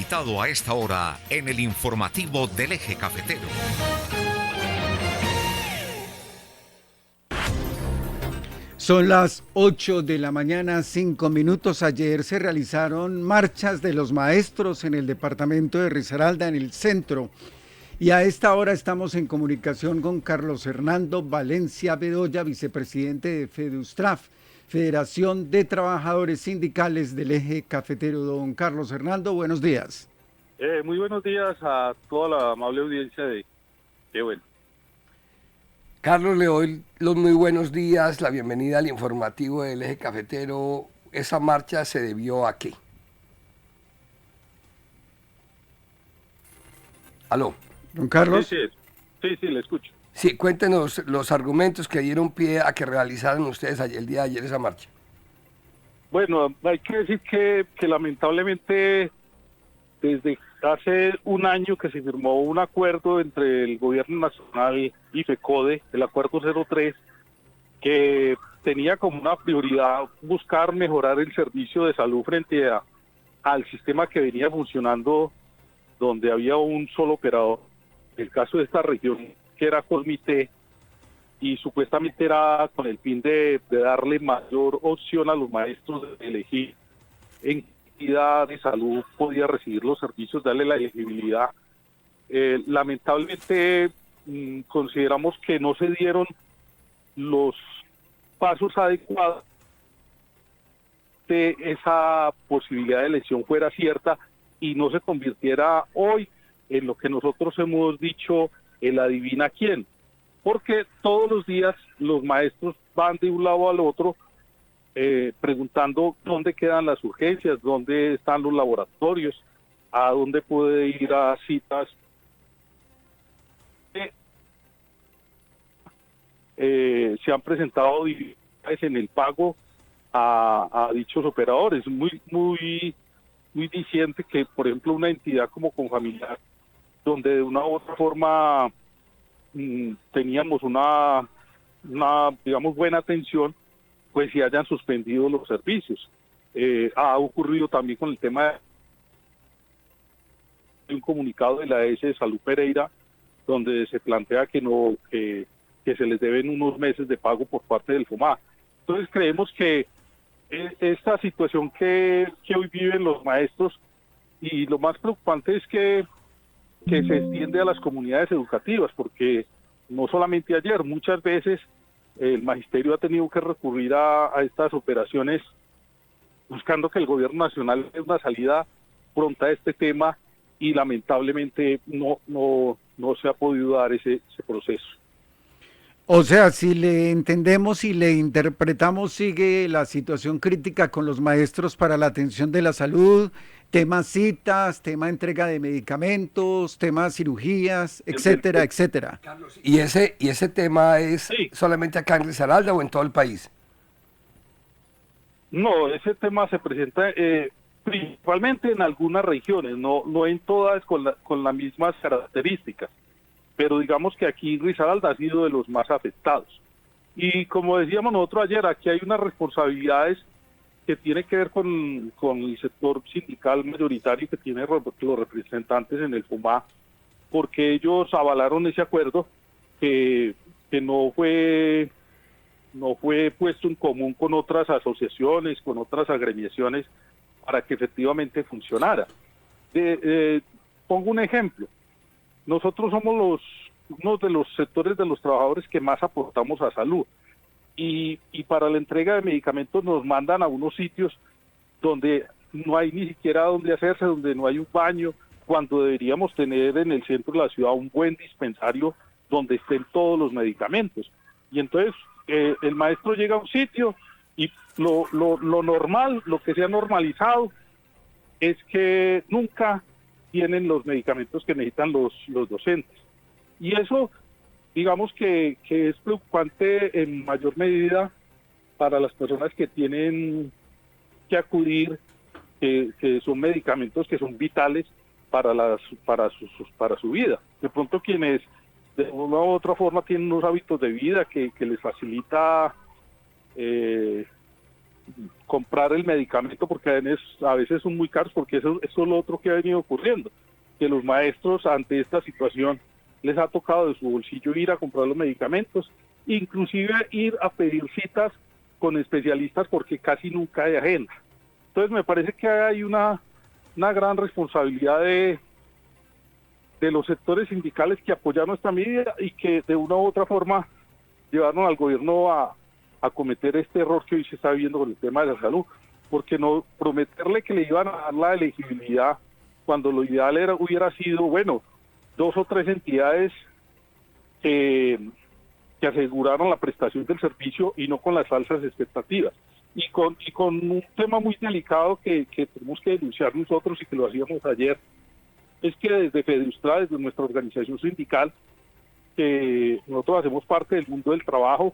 invitado a esta hora en el informativo del Eje Cafetero. Son las 8 de la mañana, 5 minutos. Ayer se realizaron marchas de los maestros en el departamento de Risaralda, en el centro. Y a esta hora estamos en comunicación con Carlos Hernando Valencia Bedoya, vicepresidente de FEDUSTRAF, Federación de Trabajadores Sindicales del Eje Cafetero. Don Carlos Hernando, buenos días. Muy buenos días a toda la amable audiencia de Qué Bueno. Carlos, le doy los muy buenos días, la bienvenida al informativo del Eje Cafetero. ¿Esa marcha se debió a qué? ¿Aló? Don Carlos. Sí, le escucho. Sí, cuéntenos los argumentos que dieron pie a que realizaran ustedes el día de ayer esa marcha. Bueno, hay que decir que lamentablemente desde hace un año que se firmó un acuerdo entre el gobierno nacional y FECODE, el acuerdo 03, que tenía como una prioridad buscar mejorar el servicio de salud frente al sistema que venía funcionando, donde había un solo operador. El caso de esta región, que era Colmité, y supuestamente era con el fin de darle mayor opción a los maestros de elegir en qué entidad de salud podía recibir los servicios, darle la elegibilidad. Lamentablemente consideramos que no se dieron los pasos adecuados de esa posibilidad de elección fuera cierta y no se convirtiera hoy en lo que nosotros hemos dicho, el adivina quién, porque todos los días los maestros van de un lado al otro preguntando dónde quedan las urgencias, dónde están los laboratorios, a dónde puede ir a citas. Se han presentado dificultades en el pago a dichos operadores, muy diciente que, por ejemplo, una entidad como Confamiliar, donde de una u otra forma teníamos una digamos, buena atención, pues se hayan suspendido los servicios. Ha ocurrido también con el tema de un comunicado de la ES de Salud Pereira, donde se plantea que se les deben unos meses de pago por parte del FOMA. Entonces creemos que esta situación que hoy viven los maestros, y lo más preocupante es que se extiende a las comunidades educativas, porque no solamente ayer, muchas veces el magisterio ha tenido que recurrir a estas operaciones buscando que el gobierno nacional dé una salida pronta a este tema, y lamentablemente no se ha podido dar ese proceso. O sea, si le entendemos y le interpretamos, sigue la situación crítica con los maestros para la atención de la salud, tema citas, tema entrega de medicamentos, tema cirugías, etcétera, etcétera. Carlos, ¿y ese tema es solamente acá en Risaralda o en todo el país? No, ese tema se presenta principalmente en algunas regiones, no en todas con las mismas características, pero digamos que aquí Risaralda ha sido de los más afectados. Y como decíamos nosotros ayer, aquí hay unas responsabilidades que tienen que ver con el sector sindical mayoritario que tiene los representantes en el FOMA, porque ellos avalaron ese acuerdo que no fue puesto en común con otras asociaciones, con otras agremiaciones, para que efectivamente funcionara. Pongo un ejemplo. Nosotros somos uno de los sectores de los trabajadores que más aportamos a salud, y para la entrega de medicamentos nos mandan a unos sitios donde no hay ni siquiera donde hacerse, donde no hay un baño, cuando deberíamos tener en el centro de la ciudad un buen dispensario donde estén todos los medicamentos. Y entonces el maestro llega a un sitio y lo normal, lo que se ha normalizado, es que nunca tienen los medicamentos que necesitan los docentes. Y eso, digamos que es preocupante en mayor medida para las personas que tienen que acudir, que son medicamentos que son vitales para su vida. De pronto quienes de una u otra forma tienen unos hábitos de vida que les facilita comprar el medicamento, porque a veces son muy caros, porque eso es lo otro que ha venido ocurriendo, que los maestros ante esta situación les ha tocado de su bolsillo ir a comprar los medicamentos, inclusive ir a pedir citas con especialistas porque casi nunca hay agenda. Entonces me parece que hay una gran responsabilidad de los sectores sindicales que apoyaron esta medida y que de una u otra forma llevaron al gobierno a cometer este error que hoy se está viviendo con el tema de la salud, porque no prometerle que le iban a dar la elegibilidad cuando lo ideal hubiera sido, bueno, 2 o 3 entidades que aseguraron la prestación del servicio y no con las falsas expectativas. Y con un tema muy delicado que tenemos que denunciar nosotros y que lo hacíamos ayer, es que desde Fedustra, desde nuestra organización sindical, nosotros hacemos parte del mundo del trabajo,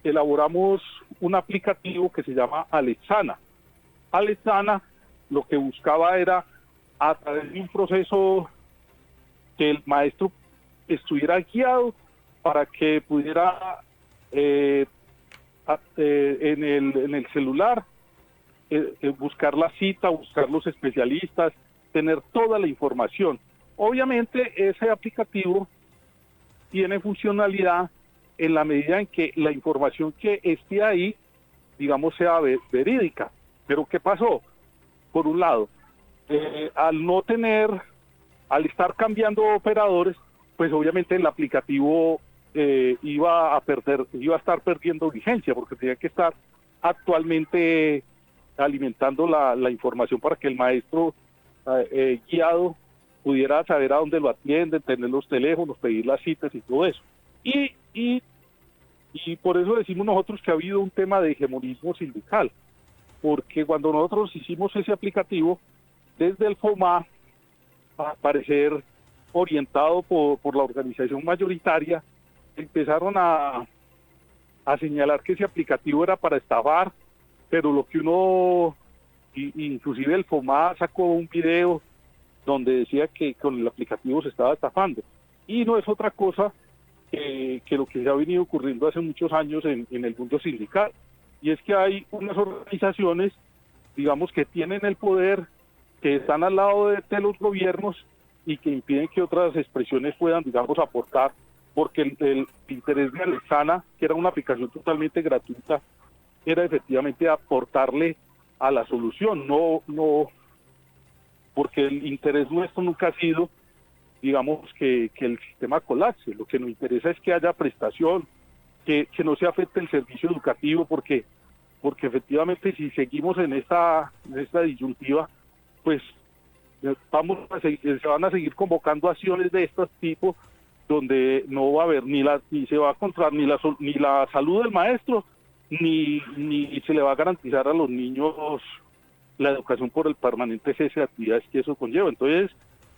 elaboramos un aplicativo que se llama Alexana. Alexana lo que buscaba era, a través de un proceso, que el maestro estuviera guiado para que pudiera en el celular buscar la cita, buscar los especialistas, tener toda la información. Obviamente ese aplicativo tiene funcionalidad en la medida en que la información que esté ahí, digamos, sea verídica. Pero ¿qué pasó? Por un lado, al estar cambiando operadores, pues obviamente el aplicativo iba a estar perdiendo vigencia, porque tenía que estar actualmente alimentando la información para que el maestro guiado pudiera saber a dónde lo atienden, tener los teléfonos, pedir las citas y todo eso. Y por eso decimos nosotros que ha habido un tema de hegemonismo sindical, porque cuando nosotros hicimos ese aplicativo, desde el FOMA, a parecer orientado por la organización mayoritaria, empezaron a señalar que ese aplicativo era para estafar, pero lo que inclusive el FOMA sacó un video donde decía que con el aplicativo se estaba estafando, y no es otra cosa que lo que se ha venido ocurriendo hace muchos años en el mundo sindical, y es que hay unas organizaciones, digamos, que tienen el poder, que están al lado de los gobiernos y que impiden que otras expresiones puedan, digamos, aportar, porque el interés de Alexana, que era una aplicación totalmente gratuita, era efectivamente aportarle a la solución, no porque el interés nuestro nunca ha sido, digamos, que el sistema colapse. Lo que nos interesa es que haya prestación, que no se afecte el servicio educativo, porque efectivamente si seguimos en esta disyuntiva, pues se van a seguir convocando acciones de estos tipos, donde no va a haber ni se va a encontrar ni la salud del maestro, ni se le va a garantizar a los niños la educación por el permanente cese de actividades que eso conlleva. Entonces,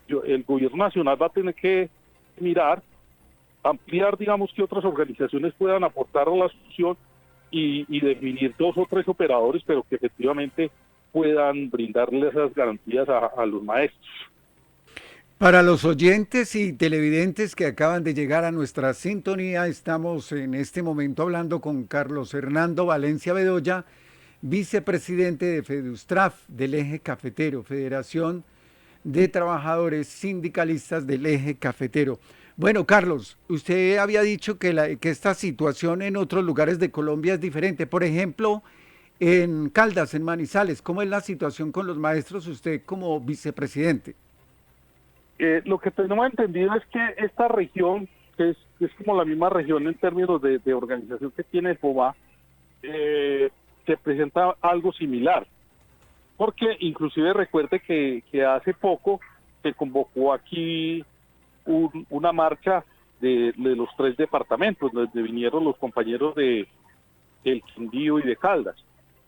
el gobierno nacional va a tener que mirar, ampliar, digamos, que otras organizaciones puedan aportar a la solución y definir 2 o 3 operadores, pero que efectivamente puedan brindarle esas garantías a los maestros. Para los oyentes y televidentes que acaban de llegar a nuestra sintonía, estamos en este momento hablando con Carlos Hernando Valencia Bedoya, vicepresidente de Fedustraf, del Eje Cafetero, Federación de Trabajadores Sindicalistas del Eje Cafetero. Bueno, Carlos, usted había dicho que esta situación en otros lugares de Colombia es diferente. Por ejemplo, en Caldas, en Manizales, ¿cómo es la situación con los maestros, usted como vicepresidente? Lo que tenemos entendido es que esta región, que es como la misma región en términos de organización que tiene el FOMA, se presenta algo similar, porque inclusive recuerde que hace poco se convocó aquí una marcha de los 3 departamentos, donde vinieron los compañeros del Quindío y de Caldas.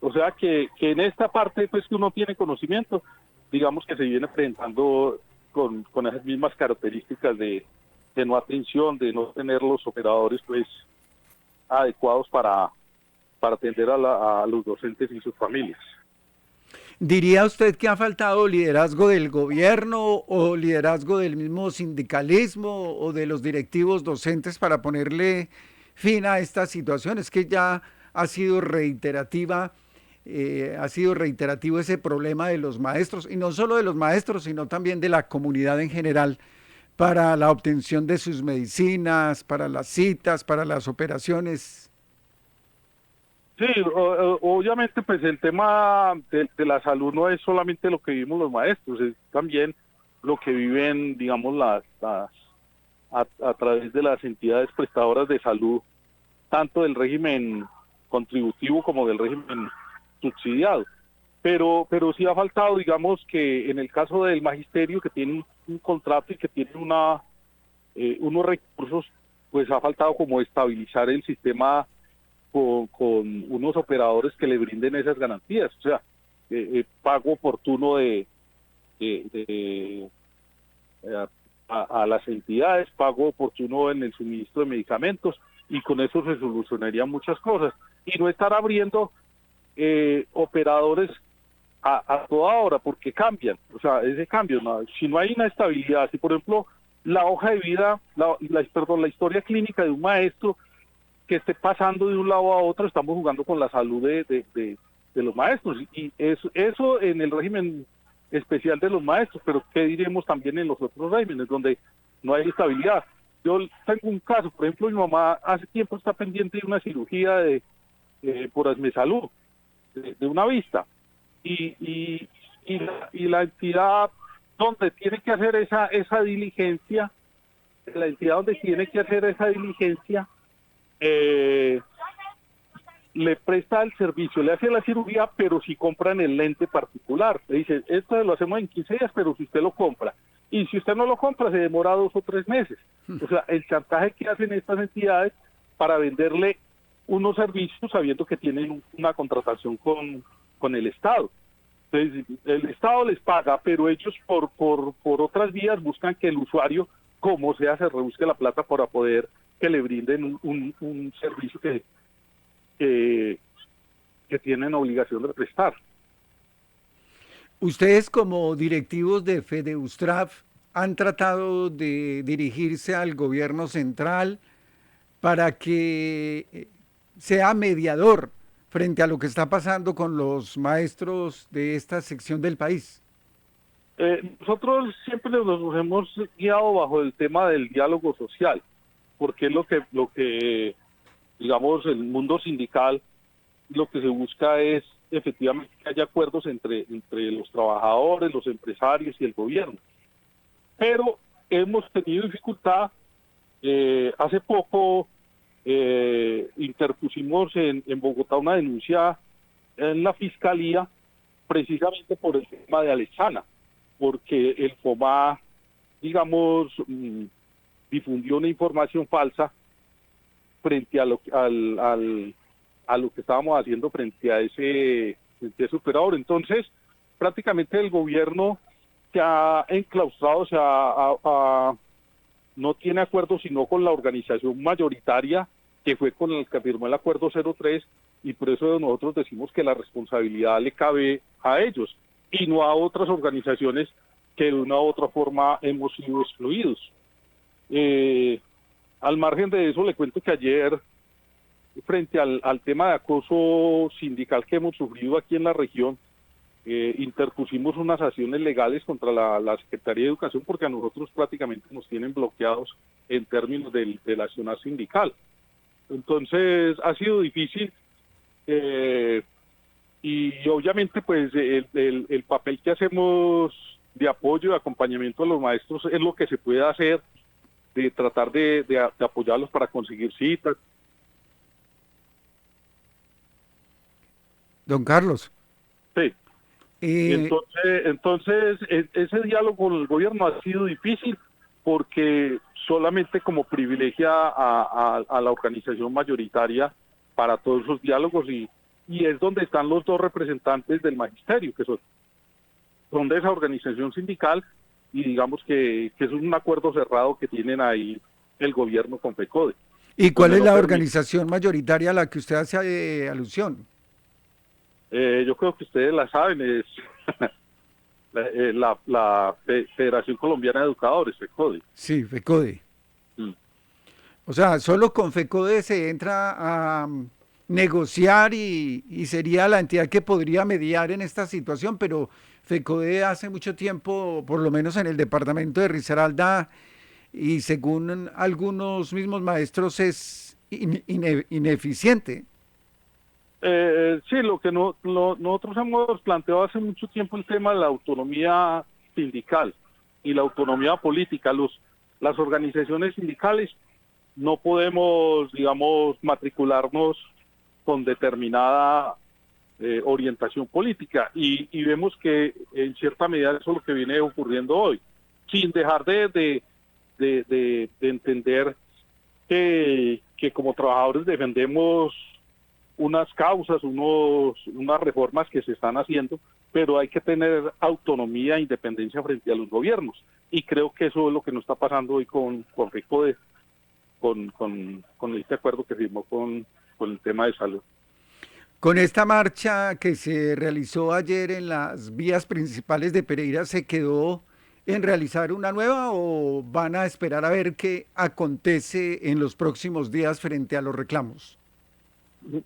O sea que en esta parte, pues, que uno tiene conocimiento, digamos que se viene presentando con esas mismas características de no atención, de no tener los operadores, pues, adecuados para atender a los docentes y sus familias. ¿Diría usted que ha faltado liderazgo del gobierno o liderazgo del mismo sindicalismo o de los directivos docentes para ponerle fin a esta situación? Es que ya ha sido reiterativa, ha sido reiterativo ese problema de los maestros, y no solo de los maestros, sino también de la comunidad en general, para la obtención de sus medicinas, para las citas, para las operaciones. Sí, obviamente pues el tema de la salud no es solamente lo que vivimos los maestros, es también lo que viven, digamos, a través de las entidades prestadoras de salud, tanto del régimen contributivo como del régimen subsidiado. Pero sí ha faltado, digamos, que en el caso del magisterio, que tiene un contrato y que tiene unos recursos, pues ha faltado como estabilizar el sistema con unos operadores que le brinden esas garantías, o sea, pago oportuno a las entidades, pago oportuno en el suministro de medicamentos, y con eso se solucionarían muchas cosas, y no estar abriendo operadores a toda hora, porque cambian, o sea, ese cambio, ¿no? Si no hay una estabilidad, si por ejemplo la hoja de vida, la historia clínica de un maestro que esté pasando de un lado a otro, estamos jugando con la salud de los maestros, y eso en el régimen especial de los maestros, pero qué diremos también en los otros regímenes donde no hay estabilidad. Yo tengo un caso, por ejemplo, mi mamá hace tiempo está pendiente de una cirugía por Asmesalud, de una vista, y la entidad donde tiene que hacer esa diligencia, le presta el servicio, le hace la cirugía, pero si compran el lente particular. Le dice, esto lo hacemos en 15 días, pero si usted lo compra. Y si usted no lo compra, se demora 2 o 3 meses. O sea, el chantaje que hacen estas entidades para venderle unos servicios sabiendo que tienen una contratación con el Estado. Entonces, el Estado les paga, pero ellos por otras vías buscan que el usuario, como sea, se rebusque la plata para poder que le brinden un servicio que tienen obligación de prestar. Ustedes como directivos de FEDEUSTRAF han tratado de dirigirse al gobierno central para que sea mediador frente a lo que está pasando con los maestros de esta sección del país. Nosotros siempre nos hemos guiado bajo el tema del diálogo social, porque es lo que digamos, el mundo sindical, lo que se busca es efectivamente que haya acuerdos entre los trabajadores, los empresarios y el gobierno. Pero hemos tenido dificultad. Hace poco interpusimos en Bogotá una denuncia en la Fiscalía precisamente por el tema de Alexana, porque el FOMA, digamos, difundió una información falsa frente a lo que estábamos haciendo frente a ese operador. Entonces, prácticamente el gobierno se ha enclaustrado, o sea, no tiene acuerdo sino con la organización mayoritaria, que fue con el que firmó el acuerdo 03, y por eso nosotros decimos que la responsabilidad le cabe a ellos y no a otras organizaciones que de una u otra forma hemos sido excluidos. Al margen de eso, le cuento que ayer, frente al tema de acoso sindical que hemos sufrido aquí en la región, interpusimos unas acciones legales contra la Secretaría de Educación, porque a nosotros prácticamente nos tienen bloqueados en términos del accionar sindical. Entonces ha sido difícil, y obviamente pues el papel que hacemos de apoyo y acompañamiento a los maestros es lo que se puede hacer, de tratar de apoyarlos para conseguir citas. Don Carlos. Sí. Entonces, ese diálogo con el gobierno ha sido difícil, porque solamente como privilegia a la organización mayoritaria para todos esos diálogos, y es donde están los 2 representantes del magisterio, que son de esa organización sindical, y digamos que es un acuerdo cerrado que tienen ahí el gobierno con FECODE. ¿Y cuál es la organización mayoritaria a la que usted hace alusión? Yo creo que ustedes la saben, es la Federación Colombiana de Educadores, FECODE. Sí, FECODE. O sea, solo con FECODE se entra negociar y sería la entidad que podría mediar en esta situación, pero FECODE hace mucho tiempo, por lo menos en el departamento de Risaralda, y según algunos mismos maestros es ineficiente. Sí, lo que nosotros hemos planteado hace mucho tiempo el tema de la autonomía sindical y la autonomía política. Las organizaciones sindicales no podemos, digamos, matricularnos con determinada orientación política y vemos que en cierta medida eso es lo que viene ocurriendo hoy, sin dejar de entender que como trabajadores defendemos unas causas, unas reformas que se están haciendo, pero hay que tener autonomía e independencia frente a los gobiernos. Y creo que eso es lo que nos está pasando hoy con FECODE, con este acuerdo que firmó con el tema de salud. Con esta marcha que se realizó ayer en las vías principales de Pereira, ¿se quedó en realizar una nueva o van a esperar a ver qué acontece en los próximos días frente a los reclamos?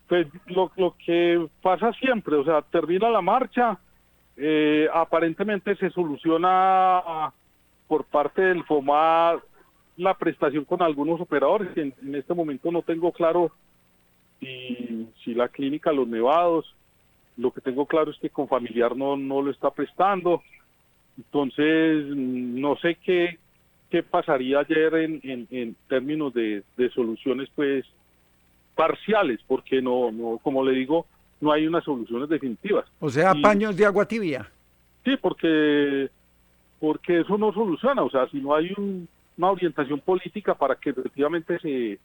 Pues lo que pasa siempre, o sea, termina la marcha, aparentemente se soluciona por parte del FOMA la prestación con algunos operadores. En este momento no tengo claro si la clínica Los Nevados, lo que tengo claro es que Confamiliar no lo está prestando. Entonces no sé qué pasaría ayer en términos de soluciones pues parciales, porque no, como le digo, no hay unas soluciones definitivas. O sea, paños de agua tibia. Sí, porque eso no soluciona, o sea, si no hay una orientación política para que efectivamente se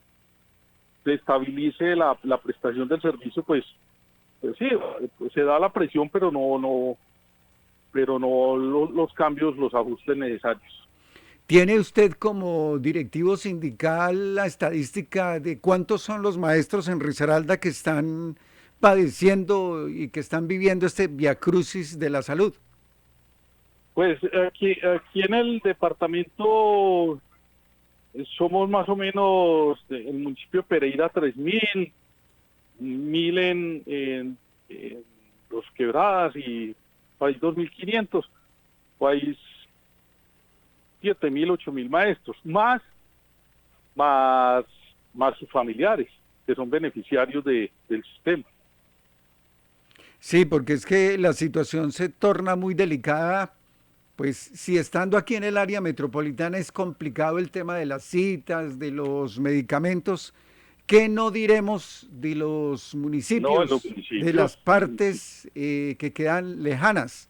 estabilice la prestación del servicio, pues sí, pues se da la presión, pero no los cambios, los ajustes necesarios. ¿Tiene usted como directivo sindical la estadística de cuántos son los maestros en Risaralda que están padeciendo y que están viviendo este viacrucis de la salud? Pues aquí en el departamento somos más o menos, el municipio de Pereira 3.000, 1.000 en Los Quebradas y país 2.500, país 7.000, 8.000 maestros, más sus familiares, que son beneficiarios del sistema. Sí, porque es que la situación se torna muy delicada, pues si estando aquí en el área metropolitana es complicado el tema de las citas, de los medicamentos, ¿qué no diremos de los municipios, No, de las partes que quedan lejanas?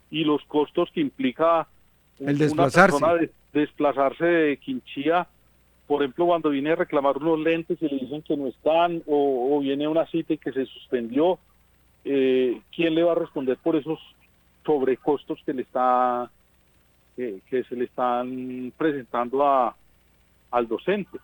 Y los costos que implica El una desplazarse. persona desplazarse de Quinchía, por ejemplo, cuando viene a reclamar unos lentes y le dicen que no están, o viene a una cita y que se suspendió, ¿quién le va a responder por esos sobrecostos que se le están presentando al docente?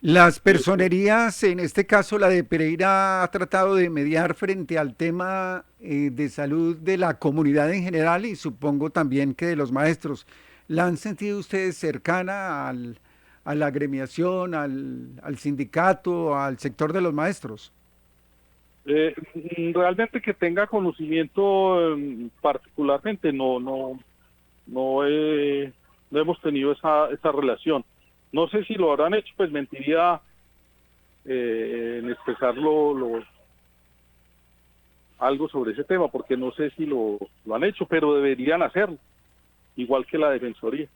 Las personerías, en este caso la de Pereira, ha tratado de mediar frente al tema de salud de la comunidad en general y supongo también que de los maestros. ¿La han sentido ustedes cercana a la agremiación, al sindicato, al sector de los maestros? Realmente que tenga conocimiento particularmente, no hemos tenido esa relación. No sé si lo habrán hecho, pues mentiría en expresarlo algo sobre ese tema, porque no sé si lo han hecho, pero deberían hacerlo, igual que la Defensoría.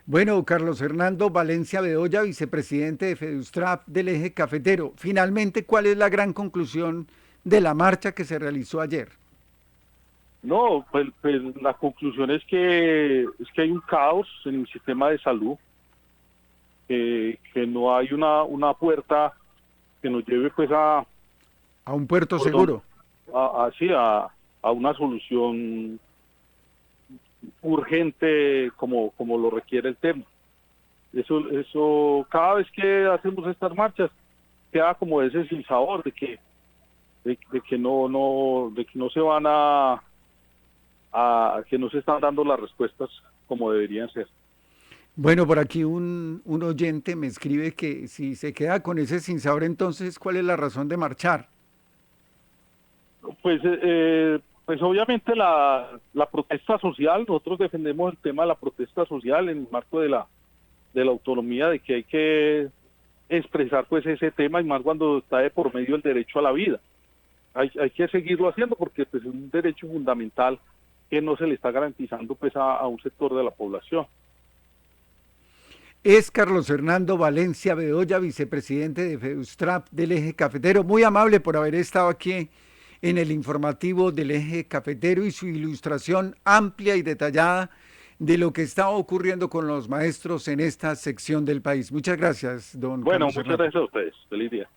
Bueno, Carlos Hernando Valencia Bedoya, vicepresidente de FEDUSTRAP del Eje Cafetero. Finalmente, ¿cuál es la gran conclusión de la marcha que se realizó ayer? No, pues la conclusión es que hay un caos en el sistema de salud, que no hay una puerta que nos lleve pues a un puerto seguro. A una solución urgente como lo requiere el tema. Eso cada vez que hacemos estas marchas queda como ese sinsabor de que no se van que no se están dando las respuestas como deberían ser. Bueno, por aquí un oyente me escribe que si se queda con ese sinsabor, entonces, ¿cuál es la razón de marchar? Pues obviamente la protesta social, nosotros defendemos el tema de la protesta social en el marco de la autonomía, de que hay que expresar pues ese tema, y más cuando está de por medio el derecho a la vida. Hay que seguirlo haciendo porque pues, es un derecho fundamental que no se le está garantizando pues a un sector de la población. Es Carlos Fernando Valencia Bedoya, vicepresidente de FEUSTRAP del Eje Cafetero. Muy amable por haber estado aquí en el informativo del Eje Cafetero y su ilustración amplia y detallada de lo que está ocurriendo con los maestros en esta sección del país. Muchas gracias, don Bueno, Carlos muchas Fernando. gracias a ustedes. Feliz día.